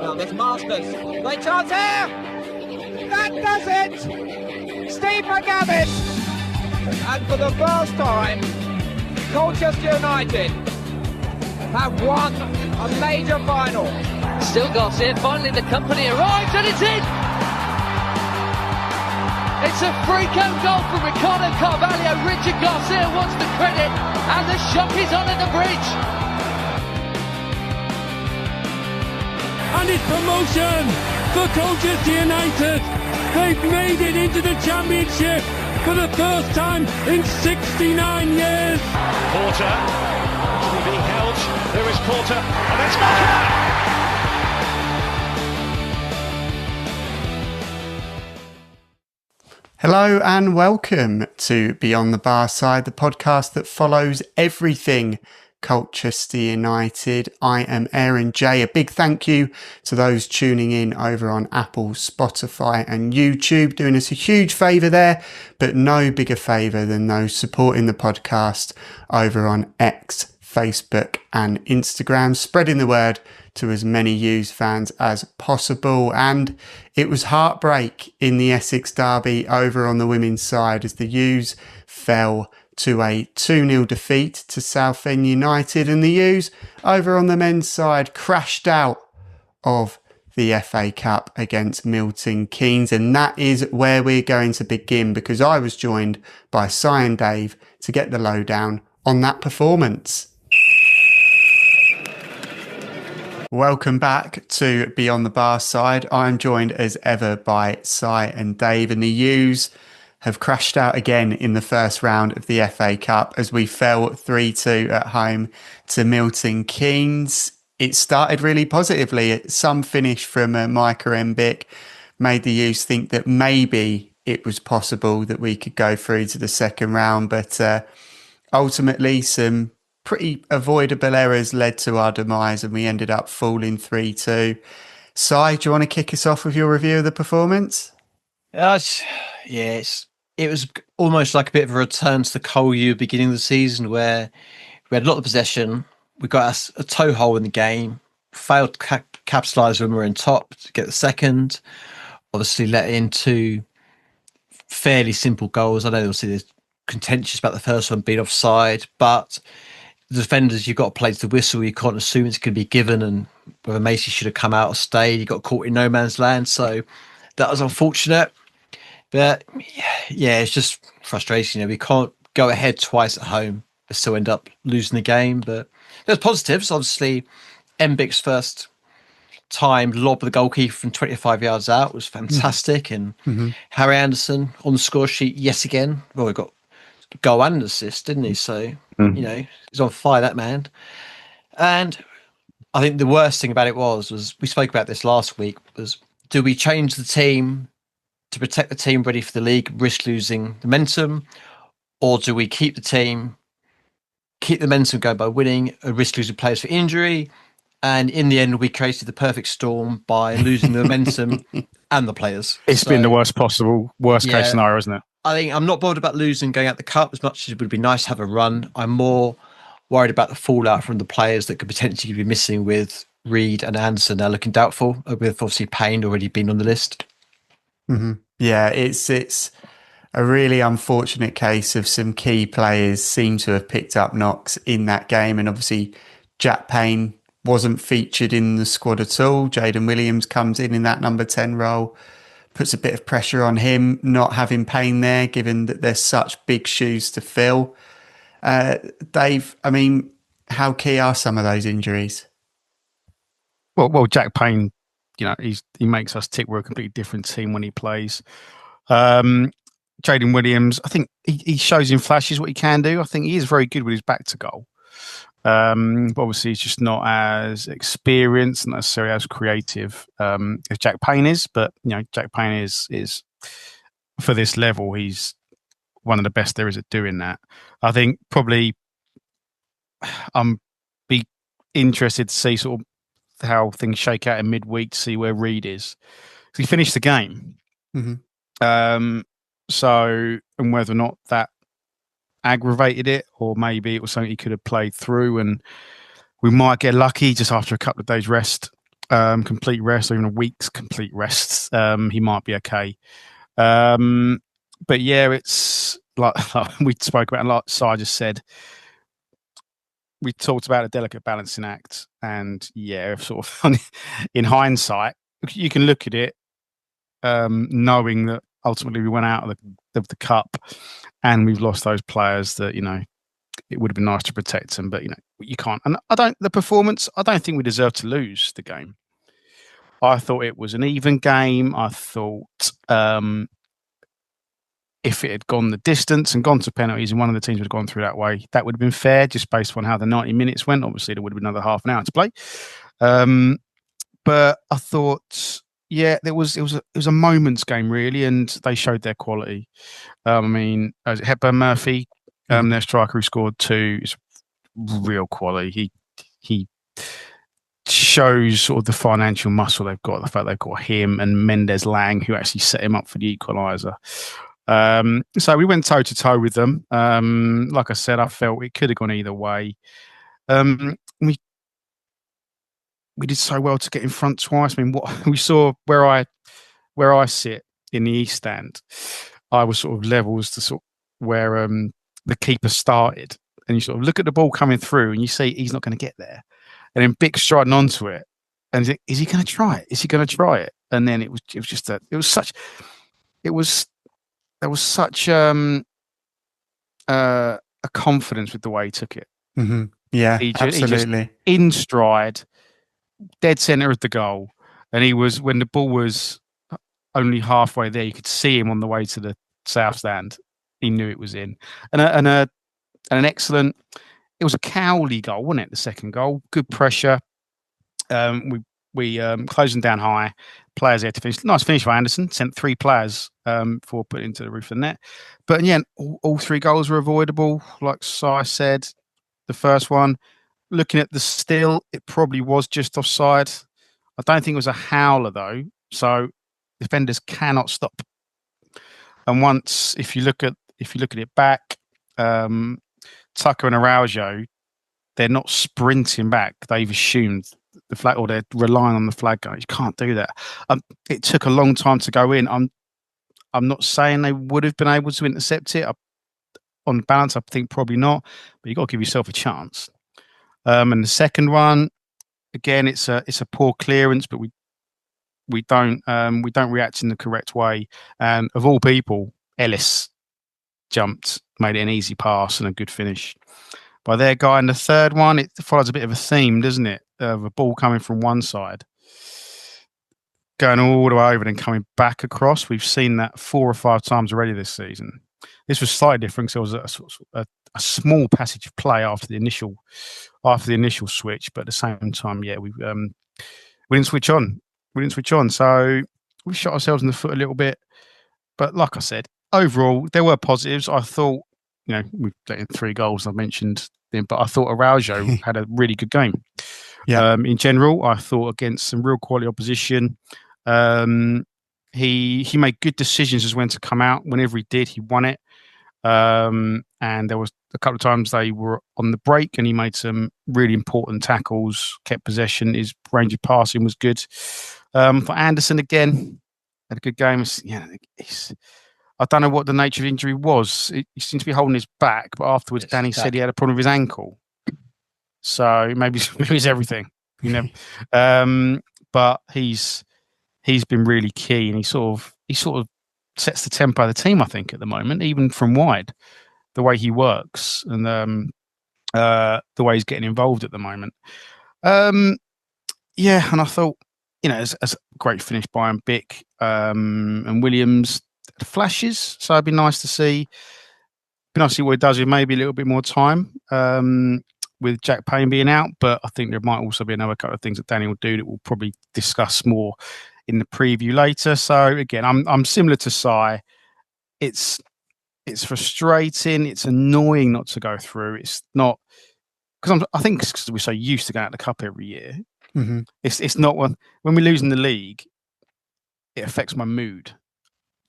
Now this Masters. Great chance here! That does it! Steve McGavin! And for the first time, Colchester United have won a major final. Still Garcia, finally the company arrives and it's in! It's a freak-out goal from Ricardo Carvalho. Richard Garcia wants the credit and the shot is on at the bridge. And it's promotion for Colchester United. They've made it into the Championship for the first time in 69 years. Porter, being held. There is Porter, and that's Malcolm. Hello and welcome to Beyond the Barside, the podcast that follows everything Colchester United. I am Aaron J. A big thank you to those tuning in over on Apple, Spotify and YouTube, doing us a huge favour there, but no bigger favour than those supporting the podcast over on X, Facebook and Instagram, spreading the word to as many U's fans as possible. And it was heartbreak in the Essex derby over on the women's side as the U's fell to a 2-0 defeat to Southend United, and the U's over on the men's side crashed out of the FA Cup against Milton Keynes. And that is where we're going to begin, because I was joined by Si and Dave to get the lowdown on that performance. Welcome back to Beyond the Barside. I'm joined as ever by Si and Dave, and the U's have crashed out again in the first round of the FA Cup as we fell 3-2 at home to Milton Keynes. It started really positively. Some finish from Micah Mbick made the U's think that maybe it was possible that we could go through to the second round, but ultimately some pretty avoidable errors led to our demise and we ended up falling 3-2. Si, do you want to kick us off with your review of the performance? It was almost like a bit of a return to the Cole U beginning of the season, where we had a lot of possession. We got us a toe hole in the game, failed to capitalise when we were in top to get the second. Obviously let into fairly simple goals. I know obviously there's contentious about the first one being offside, but the defenders, you've got to play to the whistle. You can't assume it's going to be given, and whether Macy should have come out or stayed. You got caught in no man's land, so that was unfortunate. But yeah, it's just frustrating. We can't go ahead twice at home and still end up losing the game. But there's positives. Obviously, Mbick's first time lob the goalkeeper from 25 yards out was fantastic, and Harry Anderson on the score sheet yet again. Well, we got goal and assist, didn't he? So, he's on fire, that man. And I think the worst thing about it was we spoke about this last week, was do we change the team to protect the team ready for the league, risk losing momentum, or do we keep the momentum going by winning and risk losing players for injury? And in the end, we created the perfect storm by losing the momentum and the players. It's been the worst case scenario, isn't it? I think I'm not bothered about losing going out the cup as much as it would be nice to have a run. I'm more worried about the fallout from the players that could potentially be missing, with Reed and Anderson now looking doubtful, with obviously Payne already been on the list. Mm-hmm. Yeah, it's a really unfortunate case of some key players seem to have picked up knocks in that game, and obviously Jack Payne wasn't featured in the squad at all. Jaden Williams comes in that number 10 role, puts a bit of pressure on him, not having Payne there, given that there's such big shoes to fill. Dave, I mean, how key are some of those injuries? Well, Jack Payne, he makes us tick. We're a completely different team when he plays. Jaden Williams, I think he shows in flashes what he can do. I think he is very good with his back to goal. But obviously he's just not as experienced, not necessarily as creative as Jack Payne is. But Jack Payne is for this level, he's one of the best there is at doing that. I think probably I'm be interested to see sort of how things shake out in midweek to see where Reed is. He finished the game, and whether or not that aggravated it, or maybe it was something he could have played through and we might get lucky just after a couple of days rest. complete rest, or even a week's complete rest, he might be okay. But yeah, it's like we spoke about, and like Si just said, we talked about a delicate balancing act, and yeah, sort of in hindsight, you can look at it, knowing that ultimately we went out of the cup, and we've lost those players that, you know, it would have been nice to protect them, but you know, you can't. And I don't think we deserve to lose the game. I thought it was an even game. I thought if it had gone the distance and gone to penalties and one of the teams would have gone through that way, that would have been fair, just based on how the 90 minutes went. Obviously, there would have been another half an hour to play. But I thought, yeah, it was a moments game, really, and they showed their quality. I mean, Hepburn Murphy, their striker who scored 2, is real quality. He shows sort of the financial muscle they've got, the fact they've got him and Mendes Lang, who actually set him up for the equaliser. So we went toe to toe with them. Like I said, I felt it could have gone either way. We did so well to get in front twice. I mean, what we saw where I sit in the East Stand, I was sort of levels to sort of where the keeper started, and you sort of look at the ball coming through, and you see he's not going to get there, and then Bick striding onto it, and you think, is he going to try it? Is he going to try it? And then there was such a confidence with the way he took it. Mm-hmm. Yeah, absolutely. He just in stride, dead centre of the goal, and he was, when the ball was only halfway there, you could see him on the way to the south stand. He knew it was in, and an excellent. It was a Cowley goal, wasn't it? The second goal, good pressure. We closing down high. Players there to finish. Nice finish for Anderson. Sent 3 players for put into the roof of the net. But yeah, all 3 goals were avoidable. Like Si said, the first one, looking at the still, it probably was just offside. I don't think it was a howler though. So defenders cannot stop. And once, if you look at it back, Tucker and Araujo, they're not sprinting back. They've assumed the flag, or they're relying on the flag going. You can't do that. It took a long time to go in. I'm not saying they would have been able to intercept it. On balance, I think probably not. But you've got to give yourself a chance. And the second one, again, it's a poor clearance, but we don't react in the correct way. And of all people, Ellis jumped, made it an easy pass and a good finish by their guy. And the third one, it follows a bit of a theme, doesn't it? Of a ball coming from one side, going all the way over, and coming back across. We've seen that 4 or 5 times already this season. This was slightly different, so it was a small passage of play after the initial switch, but at the same time, yeah, we didn't switch on. So we shot ourselves in the foot a little bit. But like I said, overall, there were positives. I thought, you know, we've taken 3 goals, I mentioned them, but I thought Araujo had a really good game. Yeah. In general, I thought against some real quality opposition, he made good decisions as when to come out. Whenever he did, he won it. And there was a couple of times they were on the break, and he made some really important tackles, kept possession. His range of passing was good. For Anderson, again, had a good game. I don't know what the nature of the injury was. He seemed to be holding his back, but afterwards, Danny said he had a problem with his ankle. So maybe it's everything, you know. But he's been really key, and he sort of sets the tempo of the team, I think, at the moment, even from wide, the way he works and the way he's getting involved at the moment. Yeah, and I thought, you know, as a great finish by Bick and Williams, flashes. So it'd be nice to see. What he does with maybe a little bit more time. With Jack Payne being out, but I think there might also be another couple of things that Danny will do that we'll probably discuss more in the preview later. So again, I'm similar to Si. It's frustrating. It's annoying not to go through. It's not because I think because we're so used to going out the cup every year. Mm-hmm. It's not when we lose in the league, it affects my mood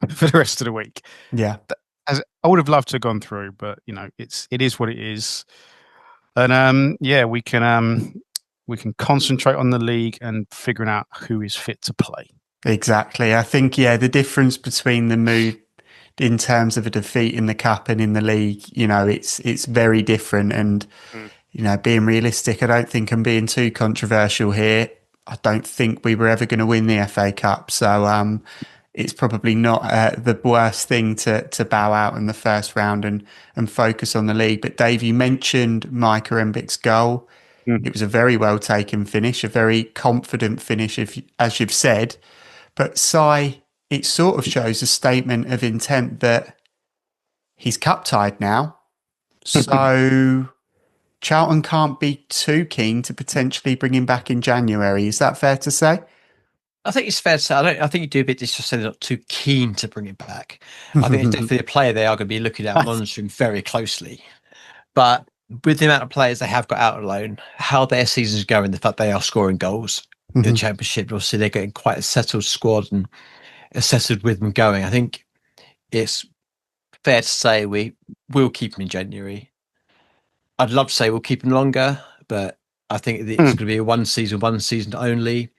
for the rest of the week. Yeah, as I would have loved to have gone through, but you know, it is what it is. And yeah, we can we can concentrate on the league and figuring out who is fit to play. Exactly. I think, the difference between the mood in terms of a defeat in the cup and in the league, it's very different. And, being realistic, I don't think I'm being too controversial here. I don't think we were ever going to win the FA Cup. So it's probably not the worst thing to bow out in the first round and focus on the league. But Dave, you mentioned Micah Mbic's goal. It was a very well taken finish, a very confident finish, as you've said. But Si, it sort of shows a statement of intent that he's cup tied now. So Charlton can't be too keen to potentially bring him back in January. Is that fair to say? I think it's fair to say. I think you do a bit just to say they're not too keen to bring him back. I think it's definitely a player they are going to be looking at, monitoring very closely. But with the amount of players they have got out on loan, how their season's going, the fact they are scoring goals in the Championship, obviously they're getting quite a settled squad and a settled rhythm going. I think it's fair to say we will keep him in January. I'd love to say we'll keep him longer, but I think it's going to be a one season only.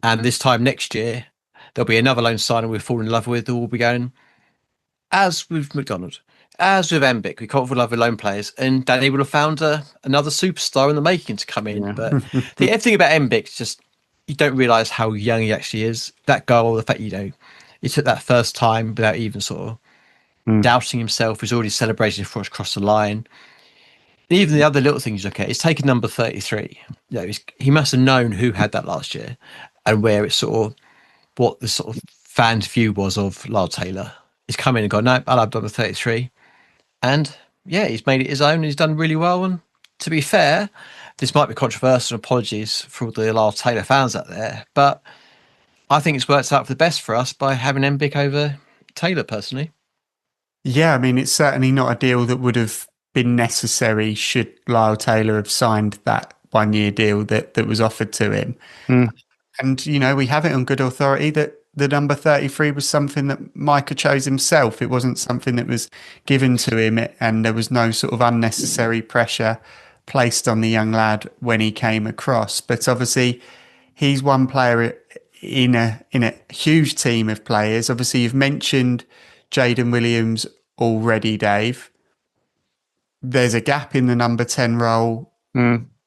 And this time next year, there'll be another loan signing we'll fall in love with, who will be going, as with McDonald, as with Embick, we can't fall in love with loan players, and Danny will have found another superstar in the making to come in. Yeah. But the everything about Embick is just, you don't realise how young he actually is. That goal, the fact, he took that first time without even sort of doubting himself. He's already celebrating before it's crossed the line. And even the other little things you look at, he's taken number 33. He must have known who had that last year and where it's sort of what the sort of fans' view was of Lyle Taylor. He's come in and gone, no, I'll have number 33. And he's made it his own. He's done really well. And to be fair, this might be controversial. Apologies for all the Lyle Taylor fans out there, but I think it's worked out for the best for us by having Embick over Taylor, personally. Yeah, I mean, it's certainly not a deal that would have been necessary should Lyle Taylor have signed that 1-year deal that was offered to him. And, we have it on good authority that the number 33 was something that Micah chose himself. It wasn't something that was given to him, and there was no sort of unnecessary pressure placed on the young lad when he came across. But obviously, he's one player in a huge team of players. Obviously, you've mentioned Jaden Williams already, Dave. There's a gap in the number 10 role.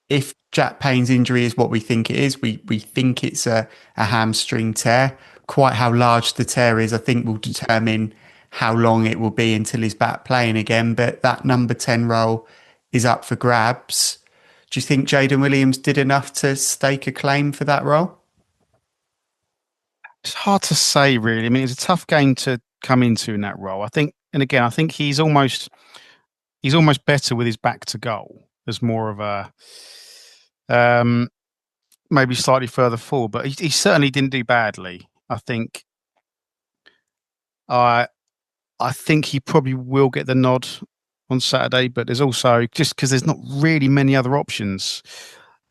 If Jack Payne's injury is what we think it is, we think it's a hamstring tear. Quite how large the tear is, I think, will determine how long it will be until he's back playing again. But that number 10 role is up for grabs. Do you think Jaden Williams did enough to stake a claim for that role? It's hard to say, really. I mean, it's a tough game to come into in that role. I think he's almost better with his back to goal. There's more of a maybe slightly further forward, but he certainly didn't do badly. I think he probably will get the nod on Saturday, but there's also, just because there's not really many other options.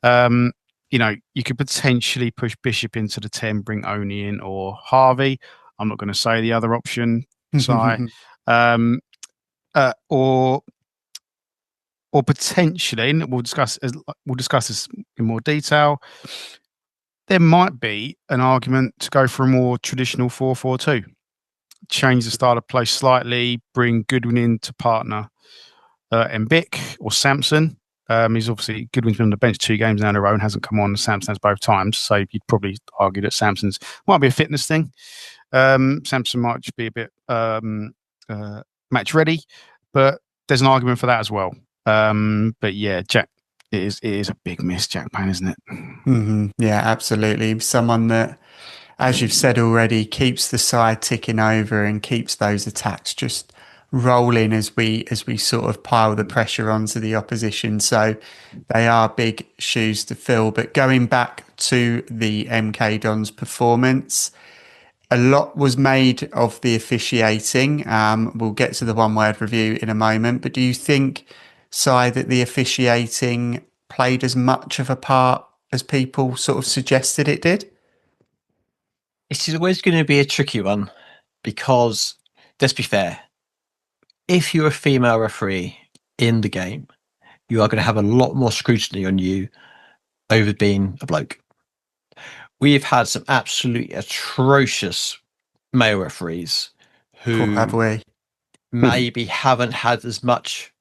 You could potentially push Bishop into the 10, bring Oni in, or Harvey. I'm not going to say the other option. Or potentially, and we'll discuss this in more detail, there might be an argument to go for a more traditional 4-4-2. Change the style of play slightly, bring Goodwin in to partner Mbik or Samson. He's obviously, Goodwin's been on the bench 2 games now in a row and hasn't come on. Samson has both times, so you'd probably argue that Samson's might be a fitness thing. Samson might just be a bit match ready, but there's an argument for that as well. But yeah, Jack, it is a big miss, Jack Payne, isn't it? Yeah, absolutely. Someone that, as you've said already, keeps the side ticking over and keeps those attacks just rolling as we sort of pile the pressure onto the opposition. So they are big shoes to fill. But going back to the MK Dons performance, a lot was made of the officiating. We'll get to the one-word review in a moment. But do you think, Si, that the officiating played as much of a part as people sort of suggested it did? It's always going to be a tricky one because, let's be fair, if you're a female referee in the game, you are going to have a lot more scrutiny on you over being a bloke. We've had some absolutely atrocious male referees who Have we? maybe haven't had as much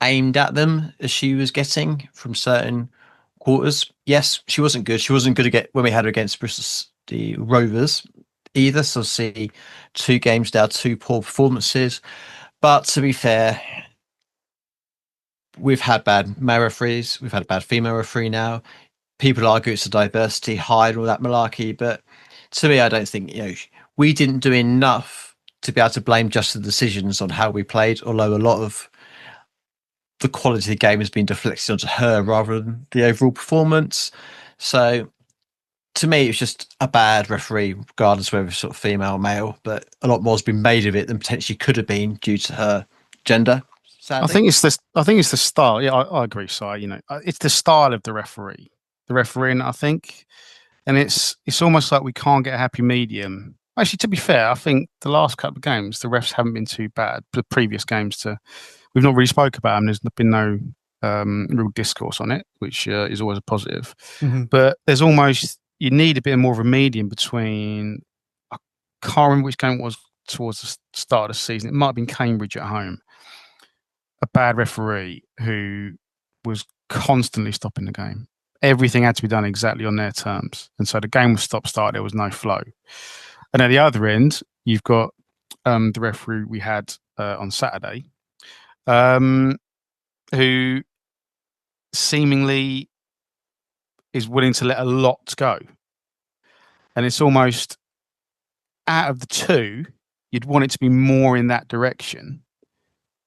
aimed at them as she was getting from certain quarters. Yes, she wasn't good. She wasn't good when we had her against Bristol the Rovers either. So see 2 games down, 2 poor performances. But to be fair, we've had bad male referees. We've had a bad female referee now. People argue it's a diversity hide and all that malarkey. But to me, I don't think, we didn't do enough to be able to blame just the decisions on how we played, although a lot of the quality of the game has been deflected onto her rather than the overall performance. So to me, it's just a bad referee, regardless of whether it's sort of female or male, but a lot more has been made of it than potentially could have been due to her gender. Sadly. I think it's the style. Yeah, I agree, Si. It's the style of the refereeing, I think. And it's almost like we can't get a happy medium. Actually, to be fair, I think the last couple of games, the refs haven't been too bad. The previous games, we've not really spoke about them. There's been no real discourse on it, which is always a positive. Mm-hmm. But there's almost, you need a bit more of a medium between, I can't remember which game it was towards the start of the season. It might have been Cambridge at home. A bad referee who was constantly stopping the game. Everything had to be done exactly on their terms. And so the game was stop-start. There was no flow. And at the other end, you've got the referee we had on Saturday, who seemingly is willing to let a lot go. And it's almost, out of the two, you'd want it to be more in that direction.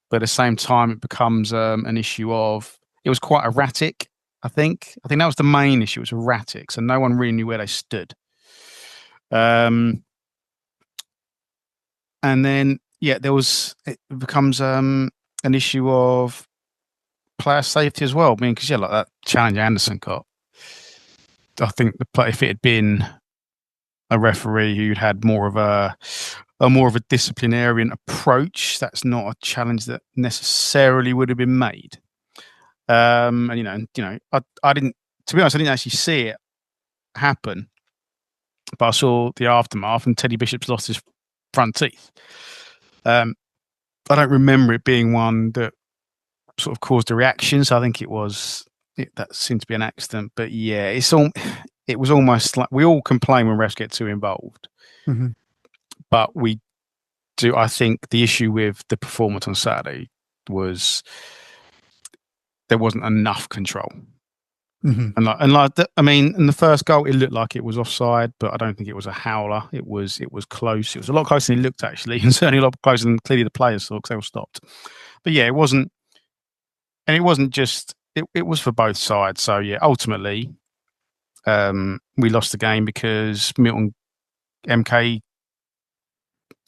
But at the same time, it becomes an issue of, it was quite erratic, I think. I think that was the main issue. It was erratic. So no one really knew where they stood. And then, it becomes an issue of player safety as well. I mean, because, like that challenge Anderson got, I think if it had been a referee who'd had more of a disciplinarian approach, that's not a challenge that necessarily would have been made. I didn't, to be honest, I didn't actually see it happen, but I saw the aftermath, and Teddy Bishop's lost his front teeth. I don't remember it being one that sort of caused a reaction, so I think that seemed to be an accident. But yeah, it was almost like we all complain when refs get too involved. Mm-hmm. But we do. I think the issue with the performance on Saturday was there wasn't enough control. Mm-hmm. In the first goal, it looked like it was offside, but I don't think it was a howler. It was close. It was a lot closer than it looked, actually, and certainly a lot closer than clearly the players saw because they were stopped. But yeah, it wasn't just. It was for both sides. So yeah, ultimately, we lost the game because Milton MK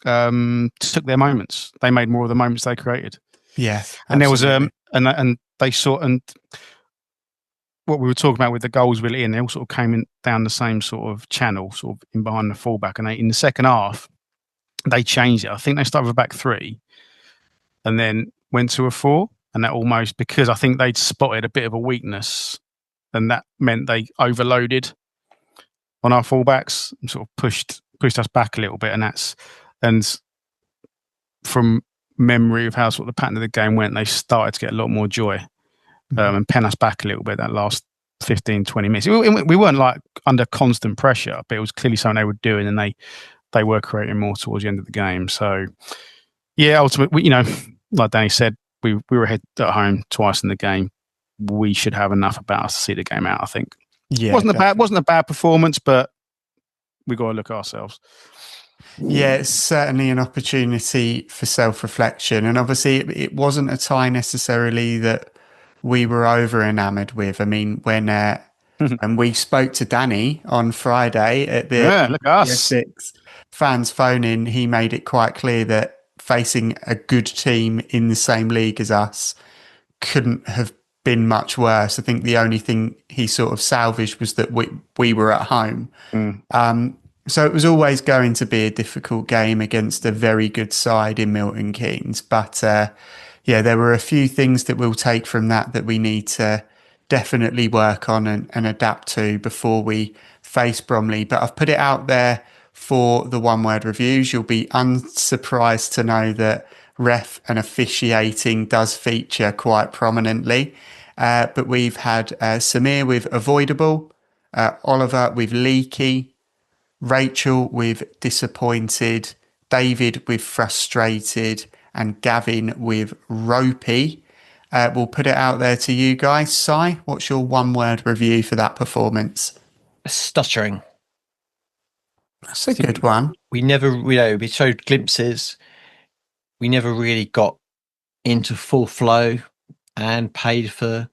took their moments. They made more of the moments they created. Yeah, and there was and they saw, and what we were talking about with the goals really, and they all sort of came in down the same sort of channel, sort of in behind the fullback. And in the second half, they changed it. I think they started with a back 3, and then went to a 4, and that almost, because I think they'd spotted a bit of a weakness, and that meant they overloaded on our fullbacks and sort of pushed us back a little bit, and from memory of how sort of the pattern of the game went, they started to get a lot more joy and pen us back a little bit that last 15, 20 minutes. We weren't like under constant pressure, but it was clearly something they were doing, and they were creating more towards the end of the game. So yeah, ultimately, like Danny said, we were ahead at home twice in the game. We should have enough about us to see the game out, I think. Yeah, it wasn't a bad performance, but we got to look at ourselves. Yeah, it's certainly an opportunity for self-reflection. And obviously, it wasn't a tie necessarily that we were over enamoured with. I mean, when and we spoke to Danny on Friday at the look at us. 6 fans phone in, he made it quite clear that facing a good team in the same league as us couldn't have been much worse. I think the only thing he sort of salvaged was that we were at home. So it was always going to be a difficult game against a very good side in Milton Keynes. But there were a few things that we'll take from that we need to definitely work on and adapt to before we face Bromley. But I've put it out there for the one-word reviews. You'll be unsurprised to know that ref and officiating does feature quite prominently. But we've had Samir with avoidable, Oliver with leaky, Rachel with disappointed, David with frustrated, and Gavin with ropey. We'll put it out there to you guys. Si, what's your one-word review for that performance? Stuttering. That's a good one. We never, we showed glimpses. We never really got into full flow and paid for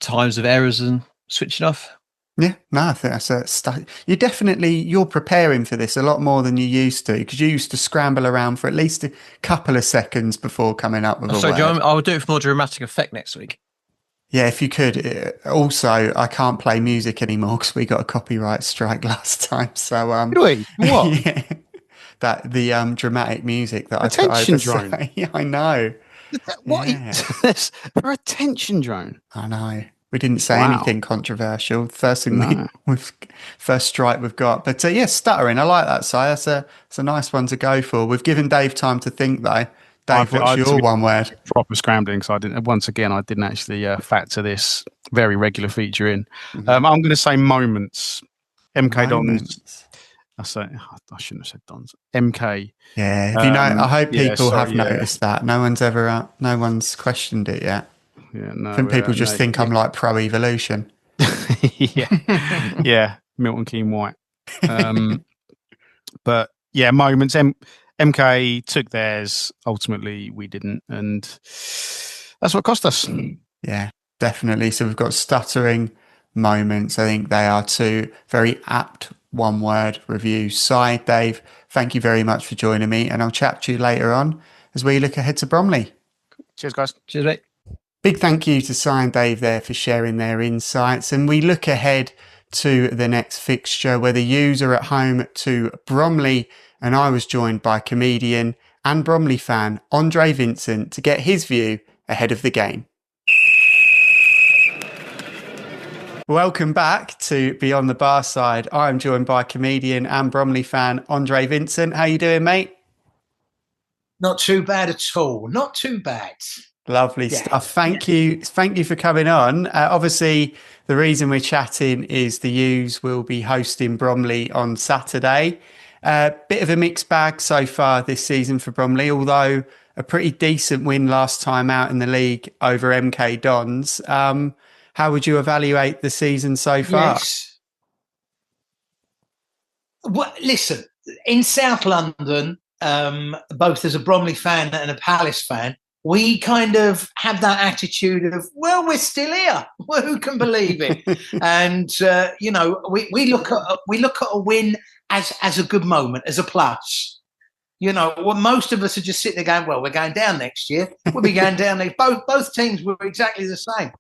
times of errors and switching off. Yeah, no, I think that's you're preparing for this a lot more than you used to, because you used to scramble around for at least a couple of seconds before coming up with a word. I'll do it for more dramatic effect next week. Yeah, if you could. Also, I can't play music anymore because we got a copyright strike last time. So, Did we? What? Yeah, that the dramatic music that attention I put over. drone. Yeah, I know. What? Yeah. For attention drone. I know. We didn't say anything controversial. First thing we've first strike we've got. But yeah, stuttering. I like that, Si. That's a nice one to go for. We've given Dave time to think, though. Dave, what's your one word? Proper scrambling. So I didn't actually factor this very regular feature in. Mm-hmm. I'm going to say moments. MK Moments. Dons. I shouldn't have said Dons. MK. Yeah. I hope people have noticed that. No one's questioned it yet. Yeah, no. I think people just think I'm like pro evolution. yeah, Milton Keynes white. But yeah, moments. MK took theirs. Ultimately, we didn't, and that's what cost us. Yeah, definitely. So we've got stuttering, moments. I think they are two very apt one-word reviews. Si, Dave, thank you very much for joining me, and I'll chat to you later on as we look ahead to Bromley. Cheers, guys. Cheers, mate. Big thank you to Si and Dave there for sharing their insights. And we look ahead to the next fixture where the U's are at home to Bromley. And I was joined by comedian and Bromley fan Andre Vincent to get his view ahead of the game. Welcome back to Beyond the Barside. I'm joined by comedian and Bromley fan Andre Vincent. How you doing, mate? Not too bad at all. Not too bad. Lovely stuff. Thank you for coming on. Obviously, the reason we're chatting is the U's will be hosting Bromley on Saturday. Bit of a mixed bag so far this season for Bromley, although a pretty decent win last time out in the league over MK Dons. How would you evaluate the season so far? Yes. Well, listen, in South London, both as a Bromley fan and a Palace fan, we kind of have that attitude of, well, we're still here. Well, who can believe it? And we look at a win as a good moment, as a plus. Most of us are just sitting there going, well, we're going down next year. We'll be going down next. Both teams were exactly the same.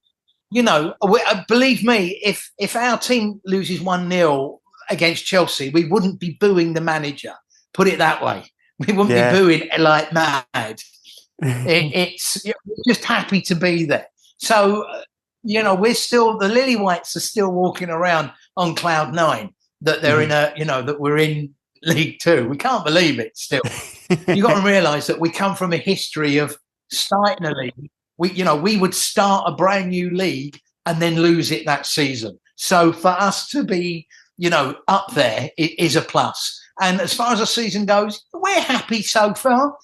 Believe me, if our team loses 1-0 against Chelsea, we wouldn't be booing the manager. Put it that way. We wouldn't be booing like mad. We're just happy to be there. So, we're still, the Lily Whites are still walking around on cloud 9 that they're that we're in League 2. We can't believe it still. You got to realise that we come from a history of starting a league. We would start a brand new league and then lose it that season. So for us to be, up there, it is a plus. And as far as the season goes, we're happy so far.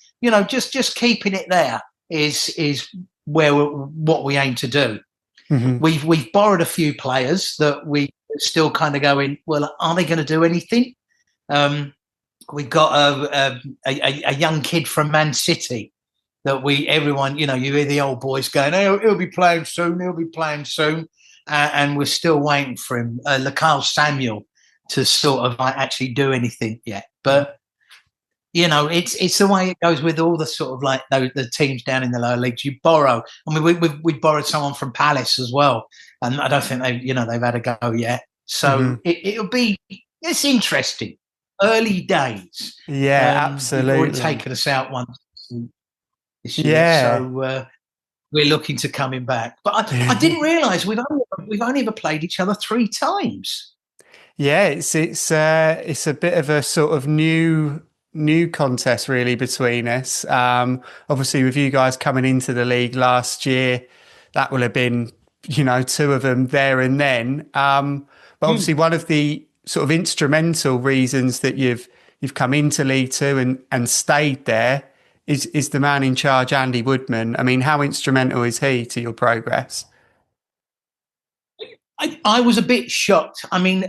Just keeping it there is what we aim to do. Mm-hmm. We've borrowed a few players that we still kind of going, well, are they going to do anything? We've got a young kid from Man City that everyone, you hear the old boys going, oh, he'll be playing soon. And we're still waiting for him, Lacal Samuel, to sort of actually do anything yet. But, it's the way it goes with all the sort of like the teams down in the lower leagues. You borrow. I mean, we borrowed someone from Palace as well. And I don't think they've had a go yet. So it's interesting. Early days. Yeah, absolutely. You've already taken us out once this year. Yeah. So we're looking to coming back. But I didn't realise we've only ever played each other 3 times. Yeah, it's a bit of a sort of new contest really between us. Obviously, with you guys coming into the league last year, that will have been 2 of them there and then. But obviously, one of the sort of instrumental reasons that you've come into League Two and stayed there is the man in charge, Andy Woodman. I mean, how instrumental is he to your progress? I was a bit shocked. I mean,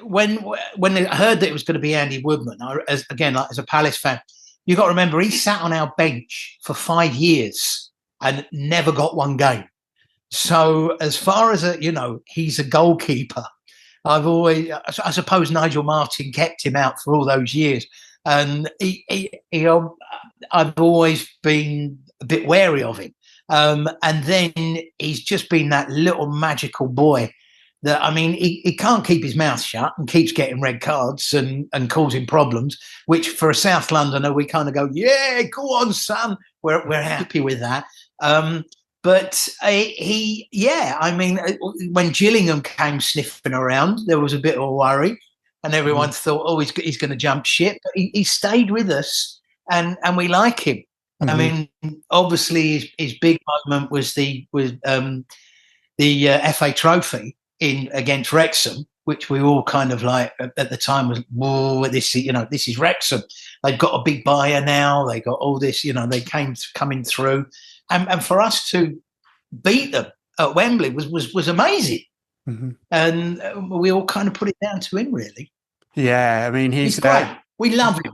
when I heard that it was going to be Andy Woodman, as a Palace fan, you got to remember he sat on our bench for 5 years and never got one game. So as far as he's a goalkeeper. I suppose Nigel Martin kept him out for all those years, and I've always been a bit wary of him. And then he's just been that little magical boy that, I mean, he can't keep his mouth shut and keeps getting red cards and causing problems, which for a South Londoner, we kind of go, yeah, go on, son. We're happy with that. But I mean, when Gillingham came sniffing around, there was a bit of a worry and everyone thought, oh, he's going to jump ship. But he stayed with us and we like him. I mean, obviously his big moment was the FA Trophy against Wrexham, which we all kind of like at the time was, whoa, this is Wrexham. They've got a big buyer now. They got all this, they coming through. And for us to beat them at Wembley was amazing. And we all kind of put it down to him, really. Yeah, I mean, he's great. We love him.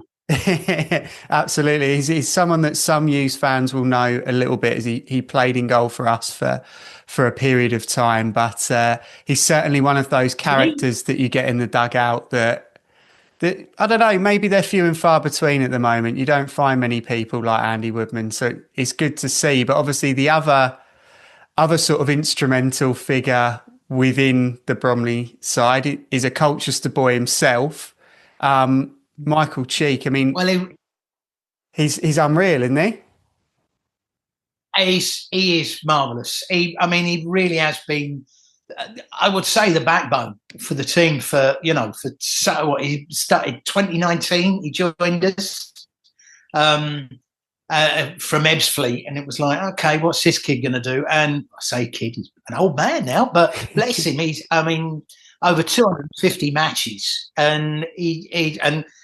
Absolutely. He's someone that some Hughes fans will know a little bit, as he played in goal for us for a period of time. But he's certainly one of those characters that you get in the dugout that I don't know, maybe they're few and far between at the moment. You don't find many people like Andy Woodman, so it's good to see. But obviously the other sort of instrumental figure within the Bromley side is a Colchester boy himself, Michael Cheek. I mean, well, he's unreal, isn't he? He is marvellous. He really has been, I would say, the backbone for the team he started 2019. He joined us from Ebbsfleet, and it was like, okay, what's this kid going to do? And I say kid, he's an old man now, but bless him, he's over 250 matches, and he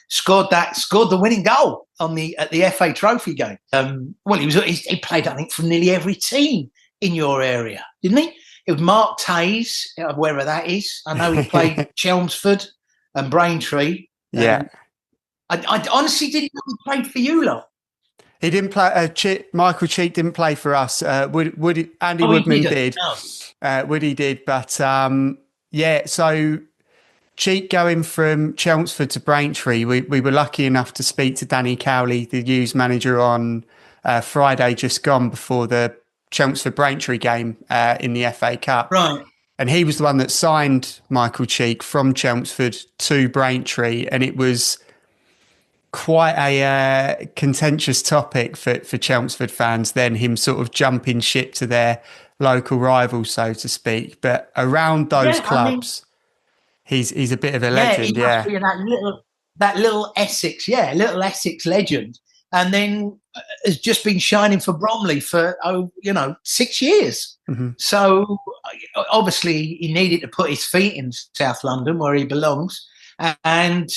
scored the winning goal at the FA Trophy game. He played, I think, for nearly every team in your area, didn't he? It was Mark Tays, wherever that is. I know he played Chelmsford and Braintree. Yeah. I honestly didn't know he played for you lot. He didn't play. Michael Cheek didn't play for us. Andy Woodman did. No. Woody did. But so Cheek going from Chelmsford to Braintree, we were lucky enough to speak to Danny Cowley, the Hughes manager, on Friday just gone before the Chelmsford Braintree game in the FA Cup. Right. And he was the one that signed Michael Cheek from Chelmsford to Braintree. And it was quite a contentious topic for Chelmsford fans then, him sort of jumping ship to their local rivals, so to speak. But around those clubs, he's a bit of a legend. He must be that little Essex, little Essex legend. And then has just been shining for Bromley for 6 years. So obviously he needed to put his feet in South London, where he belongs, and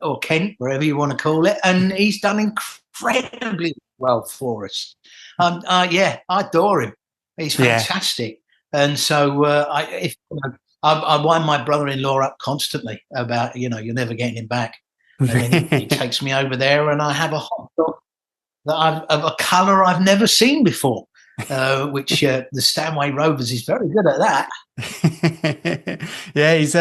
or Kent, wherever you want to call it. And he's done incredibly well for us. I adore him. He's fantastic. And so I wind my brother-in-law up constantly about you're never getting him back. And then he takes me over there, and I have a hot dog that of a colour I've never seen before, which the Stanway Rovers is very good at that. He's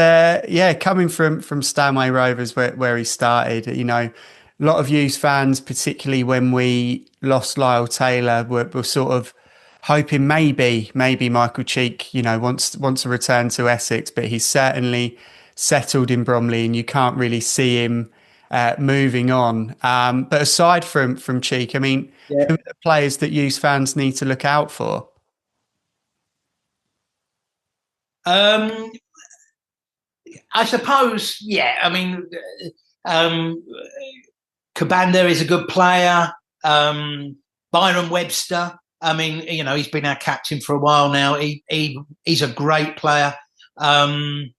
coming from Stanway Rovers where he started. A lot of Hughes fans, particularly when we lost Lyle Taylor, were sort of hoping maybe Michael Cheek wants to return to Essex, but he's certainly settled in Bromley, and you can't really see him moving on. But aside from Cheek, I mean, who are the players that Hughes fans need to look out for? I suppose, I mean, Kabanda is a good player. Byron Webster, I mean, you know, he's been our captain for a while now. He's a great player. The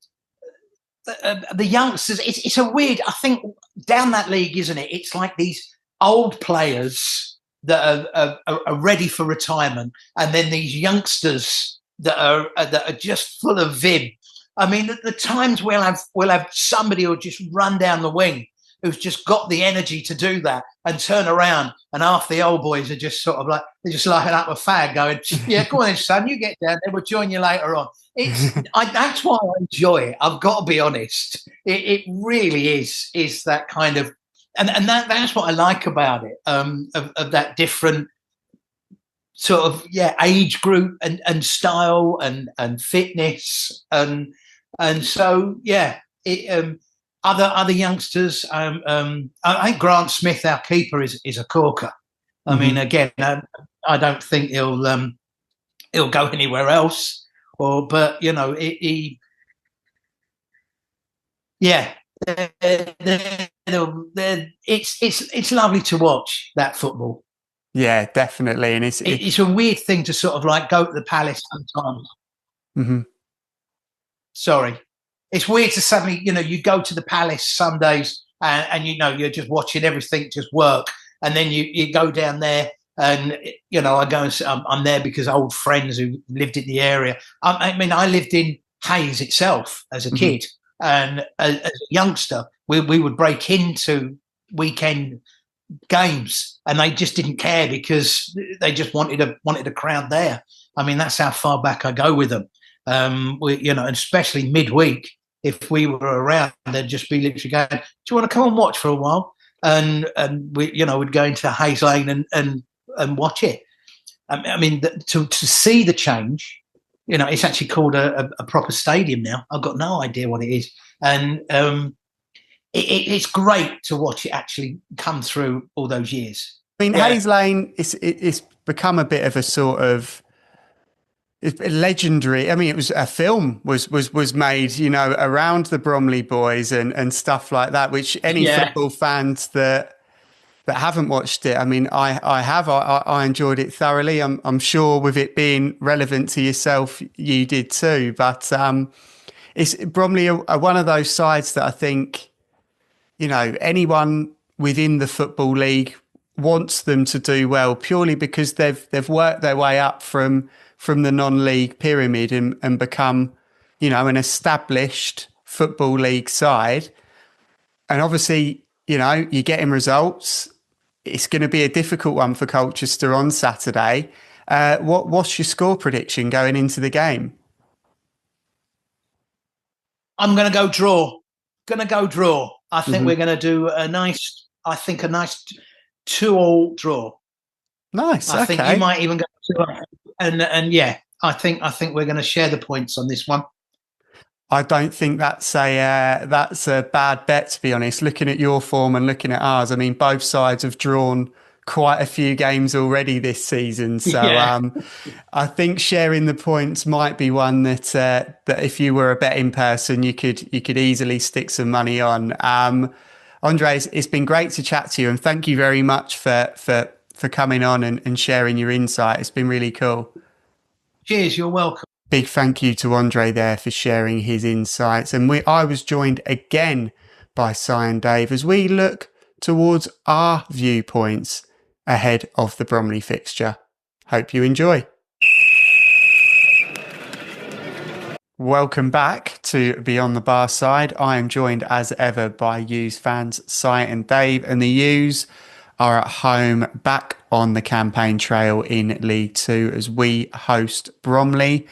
youngsters, it's a weird, I think, down that league, isn't it? It's like these old players that are ready for retirement, and then these youngsters that are just full of vim. I mean, at the times we'll have somebody who'll just run down the wing, who's just got the energy to do that, and turn around, and half the old boys are just sort of like, they're just lighting up a fag going, yeah, go on then, son, you get down there, we'll join you later on. That's why I enjoy it. I've got to be honest. It really is that kind of, and that's what I like about it, of that different sort of age group and style and fitness and so other youngsters. I think Grant Smith, our keeper, is a corker. I mean, again, I don't think he'll go anywhere else. But you know, it's lovely to watch that football. Yeah, definitely, and it's a weird thing to sort of like go to the Palace sometimes. Mm-hmm. Sorry, it's weird to suddenly, you know, you go to the Palace some days and you know you're just watching everything just work, and then you go down there. And, you know, I go and I'm there because old friends who lived in the area. I mean, I lived in Hayes itself as a kid. And as a youngster, we would break into weekend games and they just didn't care because they just wanted a crowd there. I mean, that's how far back I go with them. You know, especially midweek, if we were around, they'd just be literally going, do you want to come and watch for a while? And we, you know, would go into Hayes Lane and watch it. I mean, to see the change, you know, it's actually called a proper stadium now. I've got no idea what it is, and it's great to watch it actually come through all those years. I mean, Hayes Lane, it's become a bit of a sort of legendary. I mean, it was a film was made, you know, around the Bromley boys and stuff like that, which any football fans that haven't watched it, I mean, I enjoyed it thoroughly. I'm sure with it being relevant to yourself, you did too. But it's Bromley are one of those sides that I think, you know, anyone within the Football League wants them to do well purely because they've worked their way up from the non-league pyramid and become, you know, an established Football League side. And obviously, you know, you're getting results. It's going to be a difficult one for Colchester on Saturday. What's your score prediction going into the game? I'm going to go draw. I think we're going to do a nice 2-2 draw. Nice. I think you might even go 2-2. And I think we're going to share the points on this one. I don't think that's a bad bet, to be honest. Looking at your form and looking at ours, I mean, both sides have drawn quite a few games already this season. So I think sharing the points might be one that if you were a betting person, you could easily stick some money on. Andre, it's been great to chat to you, and thank you very much for coming on and sharing your insight. It's been really cool. Cheers, you're welcome. Big thank you to Andre there for sharing his insights. And I was joined again by Si and Dave as we look towards our viewpoints ahead of the Bromley fixture. Hope you enjoy. Welcome back to Beyond the Barside. I am joined as ever by Hughes fans, Si and Dave, and the Hughes are at home back on the campaign trail in League Two as we host Bromley.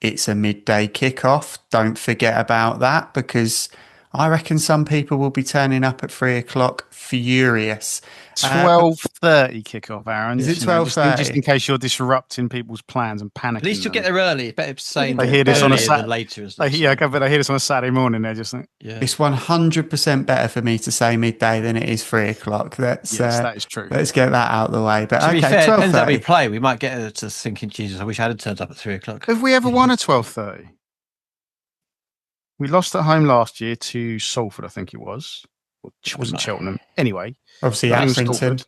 It's a midday kickoff. Don't forget about that because I reckon some people will be turning up at 3:00 furious. 12:30 kickoff, Aaron. Is it You know, 12:30? just in case you're disrupting people's plans and panicking. At least you'll them. get there early. Better saying They hear this on a earlier than later. but they hear this on a Saturday morning. They're just like, yeah. It's 100% better for me to say midday than it is 3:00. Yes, that is true. Let's get that out of the way. But to okay, be fair, 12:30. depends how we play. We might get her to thinking, Jesus, I wish I had turned up at 3:00. Have we ever won at 12:30? We lost at home last year to Salford, I think it was. It wasn't Cheltenham. Anyway, obviously, Accrington.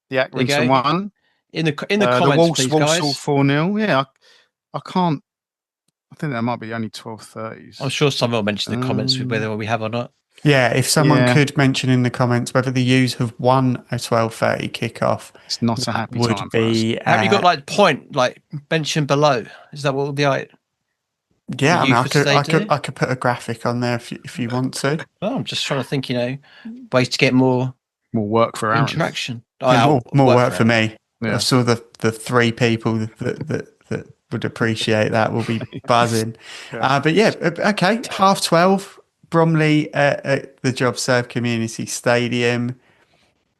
The Accrington one. In the comments, please, guys. 4-0. Yeah, I can't. I think that might be only 12:30s. I'm sure someone will mention in the comments whether we have or not. Yeah, if someone could mention in the comments whether the U's have won a 12:30 kickoff, it's not a happy would time be. For us. Have you got mention below? Is that what will be like? Yeah, I mean, I could put a graphic on there if you want to. Oh, I'm just trying to think, ways to get more work for Aaron. Interaction. More work for me. Yeah. I saw the 3 people that would appreciate that will be buzzing. But yeah, okay, 12:30, Bromley at the JobServe Community Stadium.